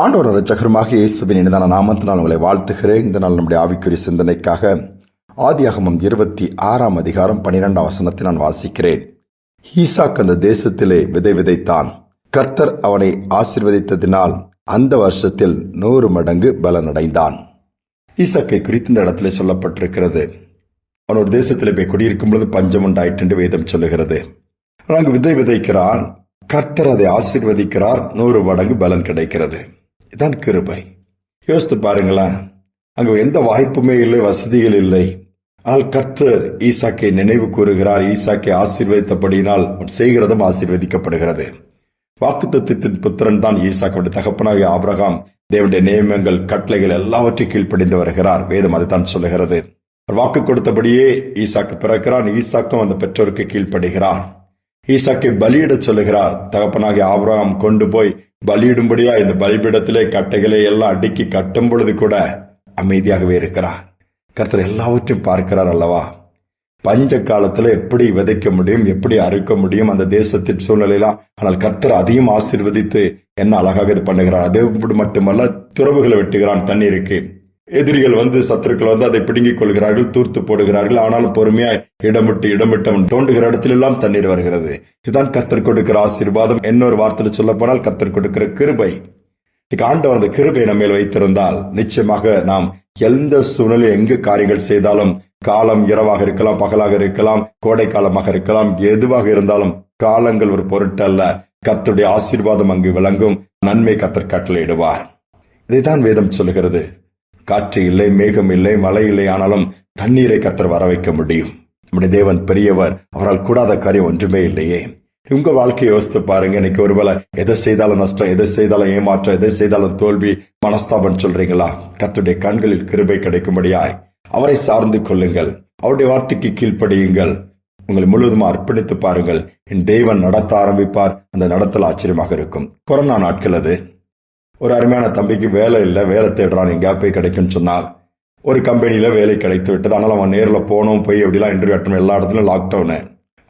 ஆண்டவர் இரட்சகருமாக இயேசுவின் இனிதான நாமத்தினால் உங்களை வாழ்த்துகிறேன். இந்த நாள் நம்முடைய ஆவிக்குரிய சிந்தனைக்காக ஆதியாகமம் 26 அதிகாரம் 12 வசனத்தை நான் வாசிக்கிறேன். ஈசாக் அந்த தேசத்திலே விதை விதைத்தான். கர்த்தர் அவனை ஆசீர்வதித்ததினால் அந்த வருஷத்தில் 100 மடங்கு பலனடைந்தான். ஈசாக்கை குறித்து இந்த இடத்திலே சொல்லப்பட்டிருக்கிறது. அவன் ஒரு தேசத்திலே போய் குடியிருக்கும் பொழுது பஞ்சம் உண்டாயிற்று என்று வேதம் சொல்லுகிறது. அங்கு விதை விதைக்கிறான். கர்த்தர் அதை ஆசீர்வதிக்கிறார். 100 மடங்கு பலன் கிடைக்கிறது. இதான் கிருபை. யோசித்து பாருங்களேன். அங்கு எந்த வாய்ப்புமே இல்லை, வசதிகள் இல்லை. ஆனால் கர்த்தர் ஈசாக்கை நினைவு கூறுகிறார். ஈசாக்கை ஆசீர்வதித்தபடியினால் செய்கிறதும் ஆசீர்வதிக்கப்படுகிறது. வாக்குத்தத்தத்தின் புத்திரன் தான் ஈசாக். தகப்பனாகிய ஆபிரகாம் தேவனுடைய நியமங்கள், கட்டளைகள் எல்லாவற்றையும் கீழ்ப்படிந்து வருகிறார். வேதம் அதுதான் சொல்லுகிறது. வாக்கு கொடுத்தபடியே ஈசாக்கு பிறக்கிறான். ஈசாக்கும் அந்த பெற்றோருக்கு கீழ்ப்படுகிறான். ஈசாக்கை பலியிட சொல்லுகிறார். தகப்பனாகிய ஆபிரகாம் கொண்டு போய் பலியிடும்படியா இந்த பலிபீடத்திலே கட்டைகளை எல்லாம் அடுக்கி கட்டும் பொழுது கூட அமைதியாகவே இருக்கிறார். கர்த்தர் எல்லாவற்றையும் பார்க்கிறார் அல்லவா? பஞ்ச காலத்துல எப்படி விதைக்க முடியும், எப்படி அறுக்க முடியும் அந்த தேசத்தின் சூழ்நிலையெல்லாம். ஆனால் கர்த்தர் அதையும் ஆசீர்வதித்து என்ன அழகாக இது பண்ணுகிறார். அதே மட்டுமல்ல, துறவுகளை வெட்டுகிறான். தண்ணீருக்கு எதிரிகள் வந்து, சத்துருக்கள் வந்து அதை பிடுங்கிக் கொள்கிறார்கள், தூர்த்து போடுகிறார்கள். ஆனாலும் பொறுமையா இடமிட்டு அவன் தோண்டுகிற இடத்திலெல்லாம் தண்ணீர் வருகிறது. இதுதான் கர்த்தர் கொடுக்கிற ஆசீர்வாதம். இன்னொரு வார்த்தையில் சொல்ல போனால் கர்த்தர் கொடுக்கிற கிருபை. ஆண்டவர் அந்த கிருபை நம்ம மேல் வைத்திருந்தால் நிச்சயமாக நாம் எந்த சூழ்நிலை எங்கு காரியங்கள் செய்தாலும், காலம் இரவாக இருக்கலாம், பகலாக இருக்கலாம், கோடை காலமாக இருக்கலாம், எதுவாக இருந்தாலும் காலங்கள் ஒரு பொருட்டல்ல. கர்த்தருடைய ஆசீர்வாதம் அங்கு விளங்கும். நன்மை கர்த்தர் கட்டளையிடுவார். இதைத்தான் வேதம் சொல்லுகிறது. காற்று இல்லை, மேகம் இல்லை, மழை இல்லை, ஆனாலும் தண்ணீரை கர்த்தர் வர வைக்க முடியும். நம்முடைய தேவன் பெரியவர். அவரால் கூடாத காரியம் ஒன்றுமே இல்லையே. உங்க வாழ்க்கையை யோசித்து பாருங்க. இன்னைக்கு ஒருவேளை எதை செய்தாலும் நஷ்டம், எதை செய்தாலும் ஏமாற்றம், எதை செய்தாலும் தோல்வி, மனஸ்தாபம் சொல்றீங்களா? கர்த்தருடைய கண்களில் கிருபை கிடைக்கும்படியாய் அவரை சார்ந்து கொள்ளுங்கள். அவருடைய வார்த்தைக்கு கீழ்ப்படியுங்கள். உங்களை முழுவதும் அர்ப்பணித்து பாருங்கள். என் தேவன் நடத்த ஆரம்பிப்பார். அந்த நடத்தல் ஆச்சரியமாக இருக்கும். கொரோனா நாட்கள் அது. ஒரு அருமையான தம்பிக்கு வேலை இல்லை, வேலை தேடுறான். எங்கேயா போய் கிடைக்கும்னு சொன்னார். ஒரு கம்பெனியில வேலை கிடைத்து விட்டது. ஆனால் அவன் நேரில் போனோம், போய் எப்படிலாம் இன்டர்வியூ அட்டன், எல்லா இடத்துலையும் லாக்டவுனு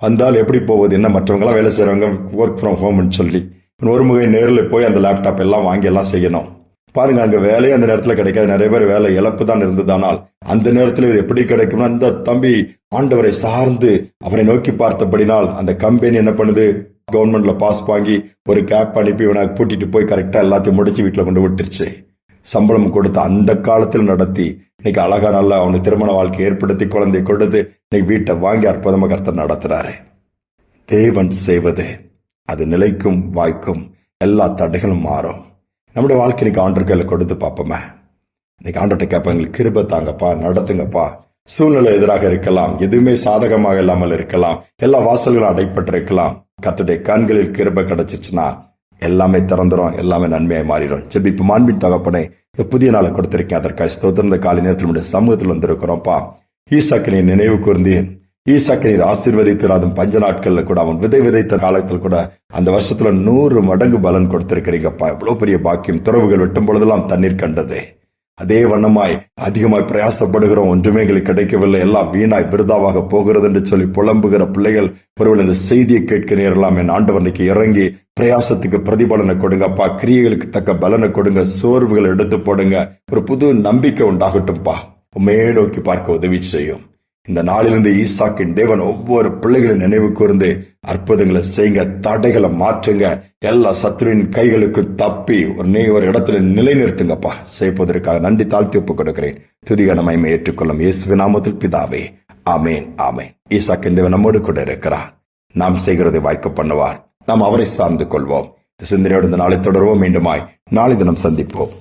வந்தால் எப்படி போவது? என்ன மற்றவங்களாம் வேலை செய்யறவங்க ஒர்க் ஃப்ரம் ஹோம்னு சொல்லி ஒரு முறை நேரில் போய் அந்த லேப்டாப் எல்லாம் வாங்கி எல்லாம் செய்யணும். பாருங்க, அங்க வேலையே அந்த நேரத்தில் கிடைக்காது. நிறைய பேர் வேலை இழப்பு தான் இருந்ததானால் அந்த நேரத்தில் இது எப்படி கிடைக்கும்னா, அந்த தம்பி ஆண்டவரை சார்ந்து அவரை நோக்கி பார்த்தபடினால் அந்த கம்பெனி என்ன பண்ணுது, கவர்மெண்ட்ல பாஸ் வாங்கி ஒரு கேப் அனுப்பி இவனை கூட்டிட்டு போய் கரெக்டா எல்லாத்தையும் முடிச்சு வீட்டுல கொண்டு விட்டுருச்சு. சம்பளம் கொடுத்து அந்த காலத்தில் நடத்தி இன்னைக்கு அழகா நல்லா அவனுக்கு திருமண வாழ்க்கை ஏற்படுத்தி குழந்தை கொடுத்து இன்னைக்கு வீட்டை வாங்கி அற்புதமா கர்த்தர் நடத்துறாரு. தேவன் செய்வது அது நிலைக்கும், வாய்க்கும், எல்லா தடைகளும் மாறும். நம்முடைய வாழ்க்கை இன்னைக்கு ஆண்டர் கையில கொடுத்து பார்ப்போமே. இன்னைக்கு ஆண்டர்கிட்ட கேட்ப, எங்களுக்கு கிருபை தாங்கப்பா, நடத்துங்கப்பா. சூழ்நிலை எதிராக இருக்கலாம், எதுவுமே சாதகமாக இல்லாமல் இருக்கலாம், எல்லா வாசல்களும் அடைப்பட்டிருக்கலாம். கர்த்தருடைய கண்களில் கிருபை கிடைச்சிச்சுன்னா எல்லாமே திறந்துரும், எல்லாமே நன்மையாய் மாறிடும். ஜெபிப்பு. மாண்பின் தகப்பனே, இந்த புதிய நாளை கொடுத்திருக்கேன். அதற்காக ஸ்தோத்திரம். இந்த காலை நேரத்தில் நம்முடைய சமூகத்தில் வந்திருக்கிறோம்ப்பா. ஈசாக்கை நீர் நினைவு கூர்ந்தீர். ஈசாக்கை நீர் ஆசீர்வதித்து, அதுவும் பஞ்ச நாட்கள்ல கூட அவன் விதை விதைத்த காலத்தில் கூட அந்த வருஷத்துல 100 மடங்கு பலன் கொடுத்திருக்கிறீங்கப்பா. எவ்வளவு பெரிய பாக்கியம். துறவுகள் வெட்டும் பொழுதெல்லாம் தண்ணீர் கண்டது. அதே வண்ணமாய் அதிகமாய் பிரயாசப்படுகிறோம், ஒன்றுமே எங்களுக்கு கிடைக்கவில்லை, எல்லாம் வீணாய் விருதாவாக போகிறது என்று சொல்லி புலம்புகிற பிள்ளைகள் ஒருவன் இந்த செய்தியை கேட்க நேரலாம். என் ஆண்டவனுக்கு இறங்கி பிரயாசத்துக்கு பிரதிபலனை கொடுங்கப்பா. கிரியைகளுக்கு தக்க பலனை கொடுங்க. சோர்வுகளை எடுத்து போடுங்க. ஒரு புது நம்பிக்கை உண்டாகட்டும்பா. உண்மையே நோக்கி பார்க்க உதவி செய்யும். இந்த நாளிலிருந்து ஈசாக்கின் தேவன் ஒவ்வொரு பிள்ளைகளின் நினைவு கூர்ந்து அற்புதங்களை செய்யுங்க. தடைகளை மாற்றுங்க. எல்லா சத்துருவின் கைகளுக்கு தப்பி ஒரு இடத்துல நிலைநிறுத்துங்கப்பா. செய்வதற்காக நன்றி தாழ்த்தி ஒப்புக் கொடுக்கிறேன். துதிக நம்மை ஏற்றுக்கொள்ளும் இயேசுவின் நாமத்தில் பிதாவே, ஆமேன், ஆமேன். ஈசாக்கின் தேவன் நம்மோடு கூட இருக்கிறார். நாம் செய்கிறதை வாய்க்க பண்ணுவார். நாம் அவரை சார்ந்து கொள்வோம். இந்த சிந்தனையோடு இந்த நாளை தொடர்வோம். மீண்டுமாய் நாளை தினம் சந்திப்போம்.